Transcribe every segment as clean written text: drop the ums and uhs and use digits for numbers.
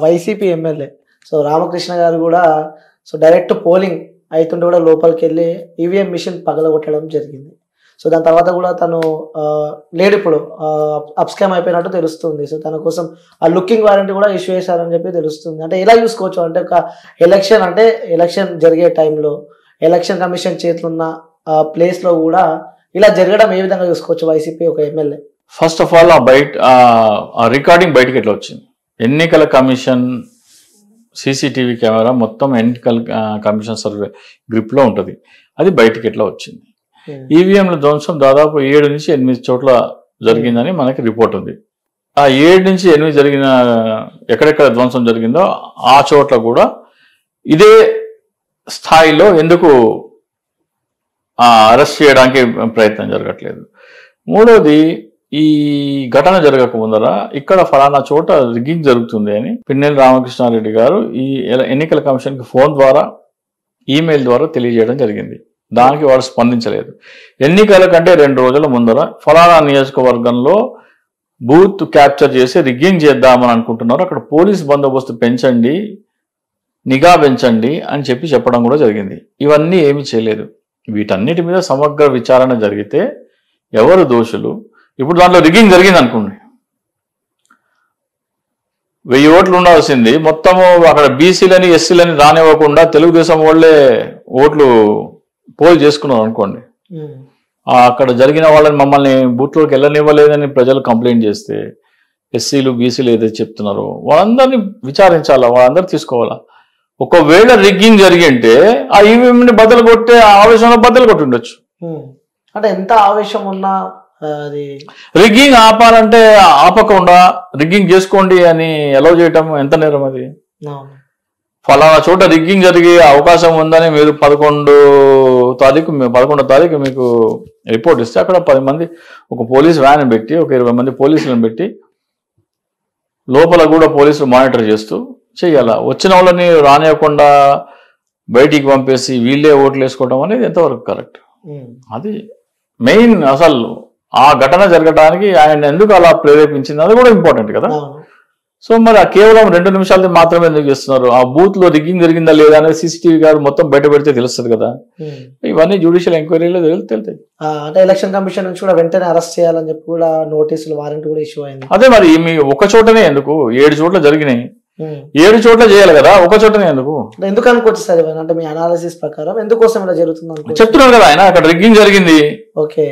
YCP MLA so Ramakrishna గారు కూడా so direct polling అవుతుంటే కూడా లోపలికి వెళ్ళి ఈవీఎం మిషన్ పగలగొట్టడం జరిగింది. సో దాని తర్వాత కూడా తను లేడు, ఇప్పుడు అప్స్కామ్ అయిపోయినట్టు తెలుస్తుంది. సో తన కోసం ఆ లుకింగ్ వారెంట్ కూడా ఇష్యూ చేశారని చెప్పి తెలుస్తుంది. అంటే ఎలా చూసుకోవచ్చు అంటే ఒక ఎలక్షన్ జరిగే టైంలో ఎలక్షన్ కమిషన్ చేతులున్న ప్లేస్లో కూడా ఇలా జరగడం ఏ విధంగా చూసుకోవచ్చు వైసీపీ ఒక ఎమ్మెల్యే? ఫస్ట్ ఆఫ్ ఆల్ ఆ రికార్డింగ్ బయటకు ఎట్లా వచ్చింది? ఎన్నికల కమిషన్ సీసీటీవీ కెమెరా మొత్తం ఎన్నికల కమిషన్ సర్వే గ్రిప్లో ఉంటుంది. అది బయటకు ఎట్లా వచ్చింది? ఈవీఎంల ధ్వంసం దాదాపు 7 నుంచి 8 చోట్ల జరిగిందని మనకి రిపోర్ట్ ఉంది. ఆ 7 నుంచి 8 జరిగిన ఎక్కడెక్కడ ధ్వంసం జరిగిందో ఆ చోట్ల కూడా ఇదే స్థాయిలో ఎందుకు అరెస్ట్ చేయడానికి ప్రయత్నం జరగట్లేదు? మూడోది, ఈ ఘటన జరగక ముందర ఇక్కడ ఫలానా చోట రిగ్గింగ్ జరుగుతుంది అని పిన్నెల్లి రామకృష్ణారెడ్డి గారు ఈ ఎన్నికల కమిషన్కి ఫోన్ ద్వారా ఈమెయిల్ ద్వారా తెలియజేయడం జరిగింది. దానికి వాడు స్పందించలేదు. ఎన్నికల కంటే 2 రోజుల ముందర ఫలానా నియోజకవర్గంలో బూత్ క్యాప్చర్ చేసి రిగ్గింగ్ చేద్దామని అనుకుంటున్నారు, అక్కడ పోలీస్ బందోబస్తు పెంచండి, నిఘా పెంచండి అని చెప్పడం కూడా జరిగింది. ఇవన్నీ ఏమీ చేయలేదు. వీటన్నిటి మీద సమగ్ర విచారణ జరిగితే ఎవరు దోషులు? ఇప్పుడు దాంట్లో రిగ్గింగ్ జరిగింది అనుకోండి, 1000 ఓట్లు ఉండాల్సింది మొత్తము అక్కడ బీసీలని ఎస్సీలని రానివ్వకుండా తెలుగుదేశం వాళ్ళే ఓట్లు పోల్ చేసుకున్నారు అనుకోండి. అక్కడ జరిగిన వాళ్ళని మమ్మల్ని బూత్లోకి వెళ్ళనివ్వలేదని ప్రజలు కంప్లైంట్ చేస్తే ఎస్సీలు బీసీలు ఏదైతే చెప్తున్నారో వాళ్ళందరినీ విచారించాలా, వాళ్ళందరూ తీసుకోవాలా. ఒకవేళ రిగ్గింగ్ జరిగింటే ఆ ఈవీఎంని బద్దలు కొట్టే ఆవేశంలో బద్దలు కొట్టి ఉండొచ్చు. అంటే ఎంత ఆవేశం ఉన్నా అది రిగ్గింగ్ ఆపాలంటే ఆపకుండా రిగ్గింగ్ చేసుకోండి అని అలౌ చేయటం ఎంత నేరం? అది ఫలానా చోట రిగ్గింగ్ జరిగే అవకాశం ఉందని మీరు 11వ తారీఖు మీకు రిపోర్ట్ ఇస్తే అక్కడ 10 మంది ఒక పోలీస్ వ్యాన్ పెట్టి ఒక 20 మంది పోలీసులను పెట్టి లోపల కూడా పోలీసులు మానిటర్ చేస్తూ చెయ్యాలా. వచ్చిన వాళ్ళని రానివ్వకుండా బయటికి పంపేసి వీళ్ళే ఓట్లు వేసుకోవడం అనేది ఎంతవరకు కరెక్ట్? అది మెయిన్. అసలు ఆ ఘటన జరగడానికి ఆయన ఎందుకు అలా ప్రేరేపించింది అది కూడా ఇంపార్టెంట్ కదా. సో మరి కేవలం 2 నిమిషాలది మాత్రమే ఎందుకు చేస్తున్నారు? ఆ బూత్ లో రిగ్గింగ్ జరిగిందా లేదా అనేది సీసీటీవీ గారు మొత్తం బయట పెడితే తెలుస్తుంది కదా. ఇవన్నీ జ్యుడిషియల్ ఎంక్వైరీలో తెలుతాయి. అంటే ఎలక్షన్ కమిషన్ నుంచి కూడా వెంటనే అరెస్ట్ చేయాలని చెప్పి కూడా నోటీసులు వారెంట్ కూడా ఇష్యూ అయింది. అదే మరి మీ ఒక చోటనే ఎందుకు? 7 చోట్ల జరిగినాయి, 7 చోట్ల చేయాలి కదా, ఒక చోటనే ఎందుకు అనుకోవచ్చు సార్? అంటే మీ అనాలిసిస్ ప్రకారం ఎందుకోసం ఇలా జరుగుతుంది చెప్తున్నారు కదా ఆయన. అక్కడ రిగ్గింగ్ జరిగింది. ఓకే,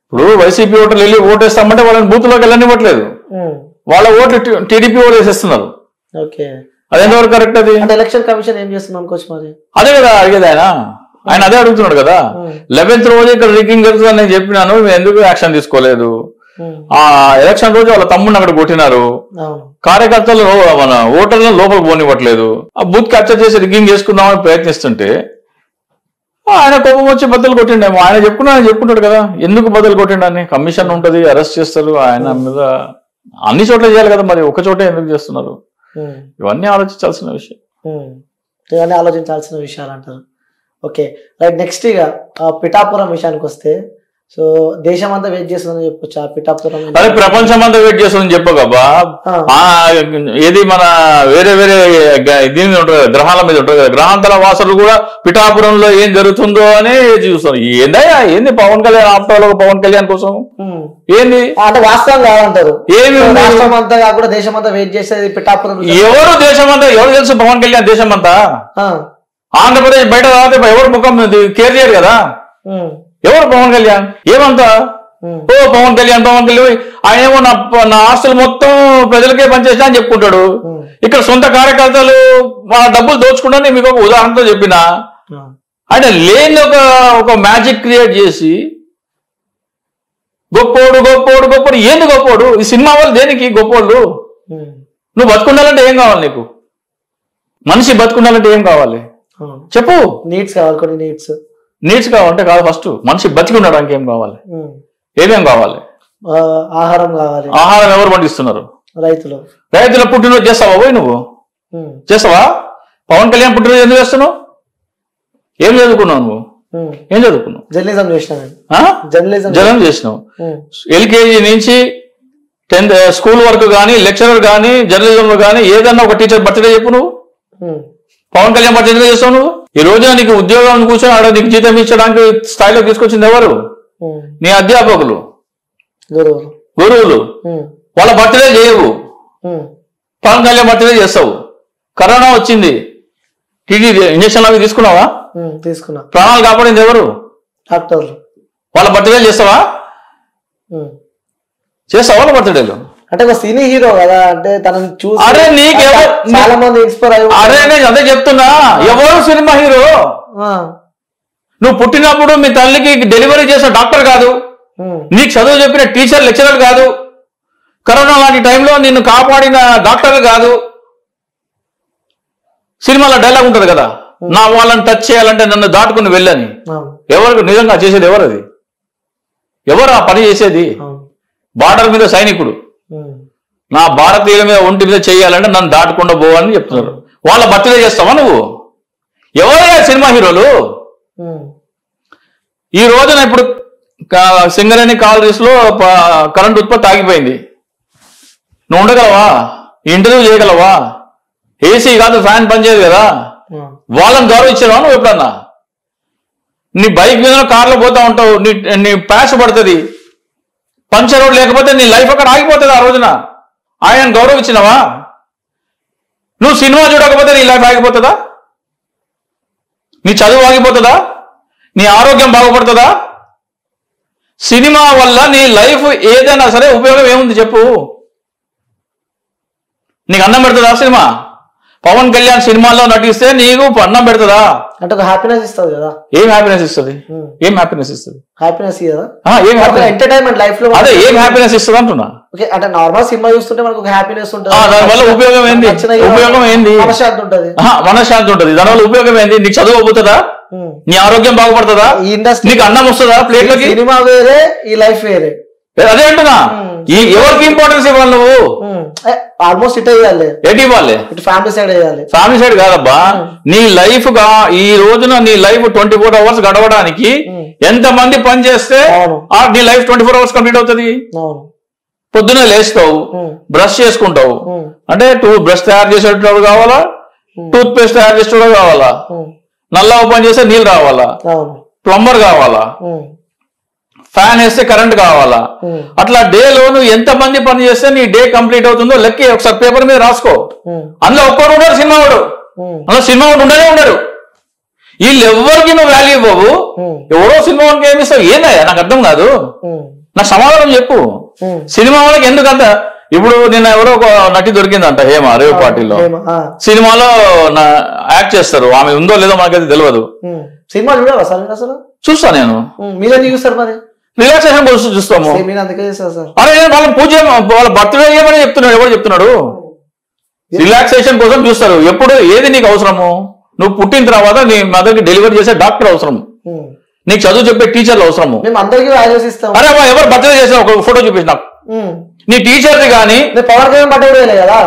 ఇప్పుడు వైసీపీ ఓటర్లు వెళ్ళి ఓటేస్తామంటే వాళ్ళని బూత్ లోకి వెళ్ళనివ్వట్లేదు, వాళ్ళ ఓట్లు టీడీపీ ఓటు వేసేస్తున్నారు. అది ఎంతవరకు కరెక్ట్? అది ఎలక్షన్ కమిషన్ ఏం చేస్తుంది అనుకోవచ్చు మరి. అదే కదా అడిగేది ఆయన అదే అడుగుతున్నాడు కదా. 11th రోజు ఇక్కడ రిగ్గింగ్ జరుగుతుందని నేను చెప్పినాను, ఎందుకు యాక్షన్ తీసుకోలేదు? ఆ ఎలక్షన్ రోజు వాళ్ళ తమ్ముడిని అక్కడ కొట్టినారు, కార్యకర్తలు మన ఓటర్లను లోపల పోనివ్వట్లేదు, ఆ బూత్ క్యాప్చర్ చేసి రిగ్గింగ్ చేసుకుందామని ప్రయత్నిస్తుంటే ఆయన కోపం వచ్చి బద్దలు కొట్టిండేమో. ఆయన చెప్పుకుంటాడు కదా ఎందుకు బద్దలు కొట్టిండని. కమిషన్ ఉంటది, అరెస్ట్ చేస్తారు, ఆయన మీద అన్ని చోట్ల చేయాలి కదా, మరి ఒక చోటే ఎందుకు చేస్తున్నారు? ఇవన్నీ ఆలోచించాల్సిన విషయాలు అంటారు. Okay right. నెక్స్ట్ ఇక పిఠాపురం విషయానికి వస్తే, సో దేశం అంతా వెయిట్ చేస్తుందని చెప్పొచ్చు. ఆ పిఠాపురం అదే ప్రపంచం అంతా వెయిట్ చేస్తుందని చెప్పగబ్బా. ఏది మన వేరే దీని మీద ఉంటుంది, గ్రహాల మీద ఉంటుంది కదా, గ్రహాంతర వాసులు కూడా పిఠాపురంలో ఏం జరుగుతుందో అని చూస్తారు. ఏంది పవన్ కళ్యాణ్ ఆప్తాలో పవన్ కళ్యాణ్ కోసం ఏంది అంటే వాస్తవం కాదంటారు. ఏమి రాష్ట్రం అంతా కాకుండా దేశం అంతా వెయిట్ చేసేది పిఠాపురం. ఎవరు దేశం అంతా ఎవరు తెలుసు పవన్ కళ్యాణ్ దేశం అంతా? ఆంధ్రప్రదేశ్ బయట రాతే ఎవరు ముఖం కేర్ చేయరు కదా. ఎవరు పవన్ కళ్యాణ్? ఏమంతా పవన్ కళ్యాణ్ ఆయన ఏమో నా ఆస్తులు మొత్తం ప్రజలకే పనిచేసినా అని చెప్పుకుంటాడు. ఇక్కడ సొంత కార్యకర్తలు మా డబ్బులు దోచుకుంటారని మీకు ఒక ఉదాహరణతో చెప్పిన ఆయన లేని ఒక మ్యాజిక్ క్రియేట్ చేసి గొప్పోడు గొప్పోడు గొప్పోడు. ఏంది గొప్పోడు? ఈ సినిమా వాళ్ళు దేనికి గొప్పోళ్ళు? నువ్వు బతుకుండాలంటే ఏం కావాలి నీకు? మనిషి బతుకుండాలంటే ఏం కావాలి చెప్పు? నీడ్స్ కావాలి, కొన్ని నీడ్స్ కావాలంటే కాదు, ఫస్ట్ మనిషి బతికి ఉండడానికి ఏం కావాలి? ఏమేం కావాలి? ఆహారం కావాలి. ఆహారం ఎవరు పండిస్తున్నారు? రైతుల పుట్టినరోజు చేస్తావా పోయి? నువ్వు చేస్తావా? పవన్ కళ్యాణ్ పుట్టినరోజు ఎందుకు చేస్తున్నావు? ఏం చదువుకున్నావు నువ్వు? ఏం చదువుకున్నావు? జర్నలిజం చేసినావు. ఎల్కేజీ నుంచి 10th స్కూల్ వర్క్ కానీ లెక్చరర్ కానీ జర్నలిజం లో కానీ ఏదన్నా ఒక టీచర్ బర్త్డే చెప్పు నువ్వు. పవన్ కళ్యాణ్ బర్త్డే చేస్తావు నువ్వు. ఈ రోజున నీకు ఉద్యోగం కూర్చొని ఆడ నీకు జీతం ఇచ్చడానికి స్థాయిలో తీసుకొచ్చింది ఎవరు? నీ అధ్యాపకులు, గురువులు. వాళ్ళ బర్త్డే చేయవు, పవన్ కళ్యాణ్ బర్త్డే చేస్తావు. కరోనా వచ్చింది, టీటీ ఇంజక్షన్ అవి తీసుకున్నావా? తీసుకున్నా. ప్రాణాలు కాపాడింది ఎవరు? డాక్టర్లు. వాళ్ళ బర్త్డే చేస్తావా? చేస్తావా వాళ్ళ బర్త్డేలు? అంటే ఒక సినీ హీరో కదా, అంటే తనని చూసి అరే నీకెవరు చాలా మంది ఇన్స్పైర్ అయ్యి. అరే నేను అదే చెప్తున్నా, ఎవరు సినిమా హీరో? నువ్వు పుట్టినప్పుడు మీ తల్లికి డెలివరీ చేసిన డాక్టర్ కాదు, నీకు చదువు చెప్పిన టీచర్ లెక్చరర్ కాదు, కరోనా లాంటి టైంలో నిన్ను కాపాడిన డాక్టర్ కాదు. సినిమాలో డైలాగ్ ఉంటుంది కదా, నా వాళ్ళని టచ్ చేయాలంటే నన్ను దాటుకుని వెళ్ళని. ఎవరు నిజంగా చేసేది ఎవరు? అది ఎవరు ఆ పని చేసేది? బార్డర్ మీద సైనికుడు, నా భారతీయుల మీద ఒంటి మీద చేయాలంటే నన్ను దాటకుండా పోవాలని చెప్తున్నారు. వాళ్ళ బర్త్డే చేస్తావా నువ్వు? ఎవరయ్యా సినిమా హీరోలు? ఈ రోజున ఇప్పుడు సింగరేణి కాలనీస్ లో కరెంట్ ఉత్పత్తి ఆగిపోయింది. నువ్వు ఉండగలవా? ఇంటర్వ్యూ చేయగలవా? ఏసీ కాదు, ఫ్యాన్ పనిచేయదు కదా. వాళ్ళని గౌరవ ఇచ్చావా నువ్వు ఎప్పుడన్నా? నీ బైక్ మీద కార్లో పోతా ఉంటావు, నీ ప్యాష్ పడుతుంది, పంచర్ రోడ్ లేకపోతే నీ లైఫ్ అక్కడ ఆగిపోతుంది. ఆ రోజున ఆయన గౌరవం ఇచ్చినవా? నువ్వు సినిమా చూడకపోతే నీ లైఫ్ ఆగిపోతుందా? నీ చదువు ఆగిపోతుందా? నీ ఆరోగ్యం బాగుపడుతుందా? సినిమా వల్ల నీ లైఫ్ ఏదైనా సరే ఉపయోగం ఏముంది చెప్పు? నీకు అన్నం పెడుతుందా సినిమా? పవన్ కళ్యాణ్ సినిమాల్లో నటిస్తే నీకు అన్నం పెడుతుందా? అంటే ఒక హ్యాపీనెస్ ఇస్తుంది కదా. ఏం హ్యాపీనెస్ ఇస్తుంది? ఏం హ్యాపీనెస్ ఇస్తుంది? హ్యాపీనెస్ కదా, ఏం ఎంటర్టైన్మెంట్ లైఫ్ లో. అదే ఏం హ్యాపీనెస్ ఇస్తుంది అంటున్నా. ఓకే, అంటే నార్మల్ సినిమా చూస్తుంటే మనకు ఒక హ్యాపీనెస్ ఉంటుంది, దానివల్ల ఉపయోగం ఏంది? ఉపయోగం ఏంది? మనశ్శాంతి ఉంటుంది. మనశ్శాంతి ఉంటుంది, దానివల్ల ఉపయోగం ఏంది? నీకు చదువు అవుతుందా? నీ ఆరోగ్యం బాగుపడుతుందా? ఈ ఇండస్ట్రీ నీకు అన్నం వస్తుందా ప్లేట్లోకి? సినిమా వేరే, ఈ లైఫ్ వేరే. అదే అంటున్నా, ఎవరికి ఇంపార్టెన్స్ ఇవ్వాలి నువ్వు? ఆల్మోస్ట్ ఇట్ అయ్యాలి. ఎటు ఇవ్వాలి? ఇటు ఫ్యామిలీ సైడ్ అయ్యాలి. ఫ్యామిలీ సైడ్ కాదబ్బా, నీ లైఫ్ గా ఈ రోజున నీ లైఫ్ 24 hours గడవడానికి ఎంత మంది పని చేస్తే నీ లైఫ్ 24 hours కంప్లీట్ అవుతుంది. పొద్దునే లేస్తావు, బ్రష్ చేసుకుంటావు, అంటే బ్రష్ తయారు చేసేటప్పుడు కావాలా, టూత్ పేస్ట్ తయారు చేసేటప్పుడు కావాలా, నల్ల ఓపెన్ చేస్తే నీళ్ళు రావాలా, ప్లంబర్ కావాలా, ఫ్యాన్ వేస్తే కరెంట్ కావాలా. అట్లా డేలో నువ్వు ఎంత మంది పని చేస్తే నీ డే కంప్లీట్ అవుతుందో లెక్క ఒకసారి పేపర్ మీద రాసుకో. అందులో ఒక్కరు ఉండరు సినిమా వాడు, అందులో సినిమా వాడు ఉండనే ఉండరు. వీళ్ళు ఎవరికి నువ్వు వాల్యూ ఇవ్వవు, ఎవరో సినిమా వాడికి ఏమి ఇస్తావు? ఏందయ్యా నాకు అర్థం కాదు, నాకు సమాధానం చెప్పు. సినిమా వాళ్ళకి ఎందుకంత? ఇప్పుడు నిన్న ఎవరో ఒక నటి దొరికిందంట, హేమ, రేవ్ పార్టీలో సినిమాలో యాక్ట్ చేస్తారు. ఆమె ఉందో లేదో మనకైతే తెలియదు. సినిమా చూడవా సార్? అసలు చూస్తా నేను. మీరేం చూస్తారు మరి? రిలాక్సేషన్ కోసం చూస్తాము. అరే వాళ్ళ పూజ, వాళ్ళ బర్త్డే ఏమని చెప్తున్నాడు, ఎవరు చెప్తున్నాడు? రిలాక్సేషన్ కోసం చూస్తారు. ఎప్పుడు ఏది నీకు అవసరము? నువ్వు పుట్టిన తర్వాత నీ మదర్కి డెలివరీ చేసే డాక్టర్ అవసరం, నీకు చదువు చెప్పే టీచర్లు అవసరము. అరే ఎవరు బర్త్డే చేసిన ఒక ఫోటో చూపించిన నీ టీచర్ది కానీ పవన్ కళ్యాణ్ బర్త్డే కదా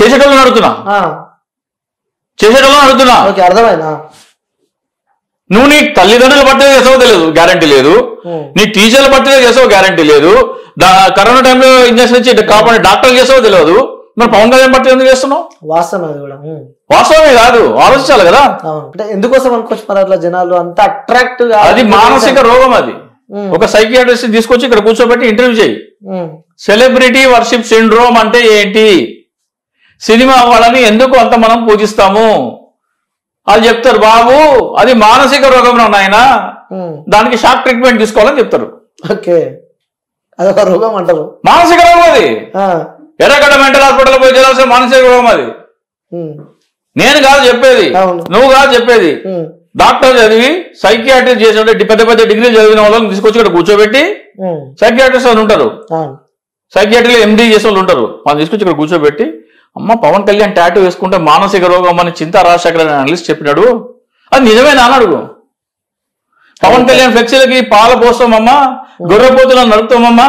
చేసేటోళ్ళని అడుగుతున్నా, చేసేటోళ్ళని అడుగుతున్నా. అర్థమైనా? నువ్వు నీ తల్లిదండ్రుల బర్త్డే చేసావో తెలియదు, గ్యారంటీ లేదు. నీ టీచర్ల బర్త్డే చేసావో గ్యారంటీ లేదు. కరోనా టైంలో ఇంజక్షన్ ఇచ్చి కాపాడే డాక్టర్లు చేసావో తెలియదు. మరి పవన్ కళ్యాణ్ బర్త్డే ఎందుకు చేస్తున్నావు? వాస్తవం అది కూడా, వాస్తవమే కాదు, ఆలోచించాలి కదా. అంటే ఎందుకోసం అనుకోవచ్చు మరి అట్లా జనాలు అంత అట్రాక్టివ్? అది మానసిక రోగం. అది ఒక సైకియాట్రిస్ట్ తీసుకొచ్చి ఇక్కడ కూర్చోబెట్టి ఇంటర్వ్యూ చేయి. సెలబ్రిటీ వర్షిప్ సిండ్రోమ్ అంటే ఏంటి, సినిమా వాళ్ళని ఎందుకు అంత మనం పూజిస్తాము వాళ్ళు చెప్తారు. బాబు అది మానసిక రోగం నాయన, దానికి షాక్ ట్రీట్మెంట్ తీసుకోవాలని చెప్తారు. ఓకే, అదొక రోగం అంటారు, మానసిక రోగం. అది ఎర్రగడ్డ మెంటల్ హాస్పిటల్ పోయి చేయాల్సిన మానసిక రోగం అది. నేను కాదు చెప్పేది, నువ్వు కాదు చెప్పేది. డాక్టర్ చదివి సైకియాట్రిస్ట్ చేసిన పెద్ద పెద్ద డిగ్రీలు చదివిన వాళ్ళని తీసుకొచ్చి ఇక్కడ కూర్చోబెట్టి, సైకియాట్రిస్ట్ వాళ్ళు ఉంటారు, సైకియాట్రీలో ఎండీ చేసే వాళ్ళు ఉంటారు, వాళ్ళు తీసుకొచ్చి ఇక్కడ కూర్చోబెట్టి, అమ్మ పవన్ కళ్యాణ్ టాటూ వేసుకుంటే మానసిక రోగం అని చింతా రాజశేఖర్ అని అనలిస్ట్ చెప్పినాడు, అది నిజమేనా అని అడుగు. పవన్ కళ్యాణ్ ఫ్లెక్సీలకి పాల పోస్తామమ్మా, గొర్రెపోతులను నడుపుతామమ్మా,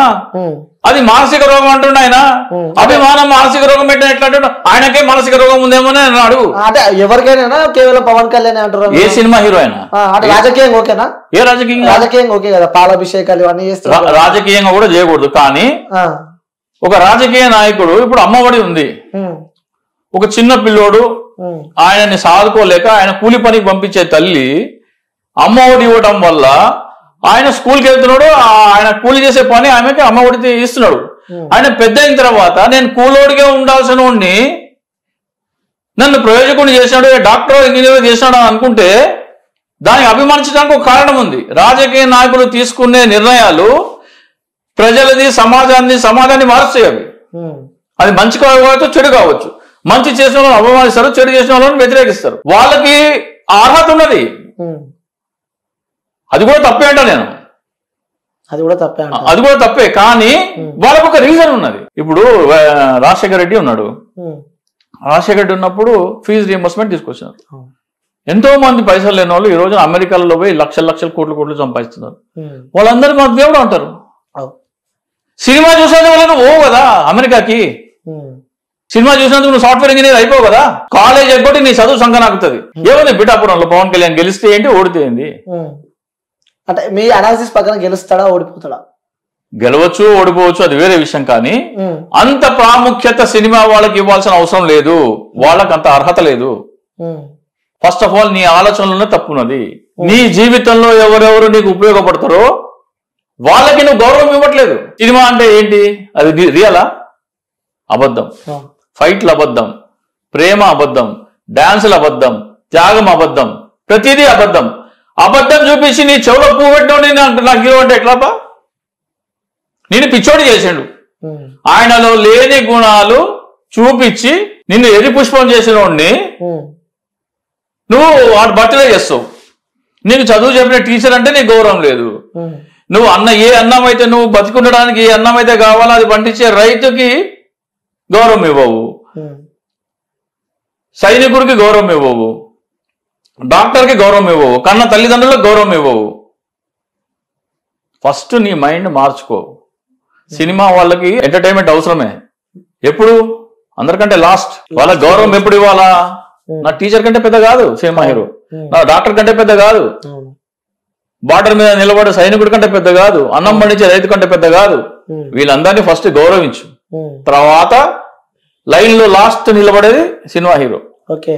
అది మానసిక రోగం అంటుండే ఆయన. అభిమానం మానసిక రోగం పెట్టిన ఎట్లా అంటుండ, ఆయనకే మానసిక రోగం ఉందేమో అని అడుగు. అంటే ఎవరికైనా కేవలం పవన్ కళ్యాణ్ అంటారు? ఏ సినిమా హీరో అయినా. రాజకీయంగా ఓకేనా? ఏ రాజకీయంగా? రాజకీయంగా ఓకే కదా, పాలాభిషేకాలు ఇవన్నీ చేస్తారు. రాజకీయంగా కూడా చేయకూడదు, కానీ ఒక రాజకీయ నాయకుడు ఇప్పుడు అమ్మఒడి ఉంది, ఒక చిన్న పిల్లోడు ఆయనని సాదుకోలేక ఆయన కూలి పనికి పంపించే తల్లి అమ్మఒడి ఇవ్వడం వల్ల ఆయన స్కూల్కి వెళ్తున్నాడు, ఆయన కూలి చేసే పని ఆమెకి అమ్మఒడి ఇస్తున్నాడు. ఆయన పెద్ద అయిన తర్వాత నేను కూలోడిగా ఉండాల్సిన వాడిని నన్ను ప్రయోజకుడిని చేసినాడు, డాక్టర్ ఇంజనీర్ చేసినాడు అని అనుకుంటే దానికి అభిమానించడానికి ఒక కారణం ఉంది. రాజకీయ నాయకులు తీసుకునే నిర్ణయాలు ప్రజలది సమాజాన్ని మారుస్తాయి. అది మంచి కావచ్చు, చెడు కావచ్చు. మంచి చేసిన వాళ్ళని అభిమానిస్తారు, చెడు చేసిన వాళ్ళని వ్యతిరేకిస్తారు. వాళ్ళకి అర్హత ఉన్నది, అది కూడా తప్పే అంట నేను, అది కూడా తప్పే. కానీ వాళ్ళకు ఒక రీజన్ ఉన్నది. ఇప్పుడు రాజశేఖర రెడ్డి ఉన్నాడు, రాజశేఖర రెడ్డి ఉన్నప్పుడు ఫీజు రీఎంబర్స్మెంట్ తీసుకొచ్చినారు. ఎంతో మంది పైసలు లేని వాళ్ళు ఈ రోజు అమెరికాలో పోయి లక్షల కోట్లు సంపాదిస్తున్నారు. వాళ్ళందరూ మా దేవుడు అంటారు. సినిమా చూసేందుకు వాళ్ళని ఓ కదా అమెరికాకి, సినిమా చూసినందుకు నువ్వు సాఫ్ట్వేర్ ఇంజనీర్ అయిపోవు కదా, కాలేజ్ అయిపోతే నీ చదువు సంకనాకుతుంది. ఏముంది పిఠాపురంలో పవన్ కళ్యాణ్ గెలిస్తే ఏంటి, ఓడితే ఏంటి? అంటే మీ అనాలిసిస్ ప్రకారం గెలుస్తాడా ఓడిపోతాడా? గెలవచ్చు, ఓడిపోవచ్చు, అది వేరే విషయం. కానీ అంత ప్రాముఖ్యత సినిమా వాళ్ళకి ఇవ్వాల్సిన అవసరం లేదు, వాళ్ళకి అంత అర్హత లేదు. ఫస్ట్ ఆఫ్ ఆల్ నీ ఆలోచనలోనే తప్పున్నది. నీ జీవితంలో ఎవరెవరు నీకు ఉపయోగపడతారో వాళ్ళకి నువ్వు గౌరవం ఇవ్వట్లేదు. సినిమా అంటే ఏంటి, అది రియలా? అబద్ధం. ఫైట్లు అబద్ధం, ప్రేమ అబద్ధం, డాన్సులు అబద్ధం, త్యాగం అబద్ధం, ప్రతిదీ అబద్ధం. అబద్ధం చూపించి నీ చెవులో పువ్వు పెట్టినోడి నాకు హీరో అంటే ఎట్లాపా? నేను పిచ్చోడి చేసాడు. ఆయనలో లేని గుణాలు చూపించి నిన్ను ఎరి పుష్పం చేసిన వాడిని నువ్వు వాడు బర్త్డే చేస్తావు. నీకు చదువు చెప్పిన టీచర్ అంటే నీకు గౌరవం లేదు. నువ్వు ఏ అన్నం అయితే నువ్వు బతికుండడానికి ఏ అన్నం అయితే కావాలో అది పండించే రైతుకి గౌరవం ఇవ్వవు, సైనికుడికి గౌరవం ఇవ్వవు, డాక్టర్కి గౌరవం ఇవ్వవు, కన్న తల్లిదండ్రులకు గౌరవం ఇవ్వవు. ఫస్ట్ నీ మైండ్ మార్చుకో. సినిమా వాళ్ళకి ఎంటర్టైన్మెంట్ అవసరమే, ఎప్పుడు అందరికంటే లాస్ట్. వాళ్ళకి గౌరవం ఎప్పుడు ఇవ్వాలా? నా టీచర్ కంటే పెద్ద కాదు సినిమా హీరో, నా డాక్టర్ కంటే పెద్ద కాదు, బార్డర్ మీద నిలబడే సైనికుడి కంటే పెద్ద కాదు, అన్నం పండించే రైతు కంటే పెద్ద కాదు. వీళ్ళందరినీ ఫస్ట్ గౌరవించు, తర్వాత లైన్ లో లాస్ట్ నిలబడేది సినిమా హీరో. ఓకే.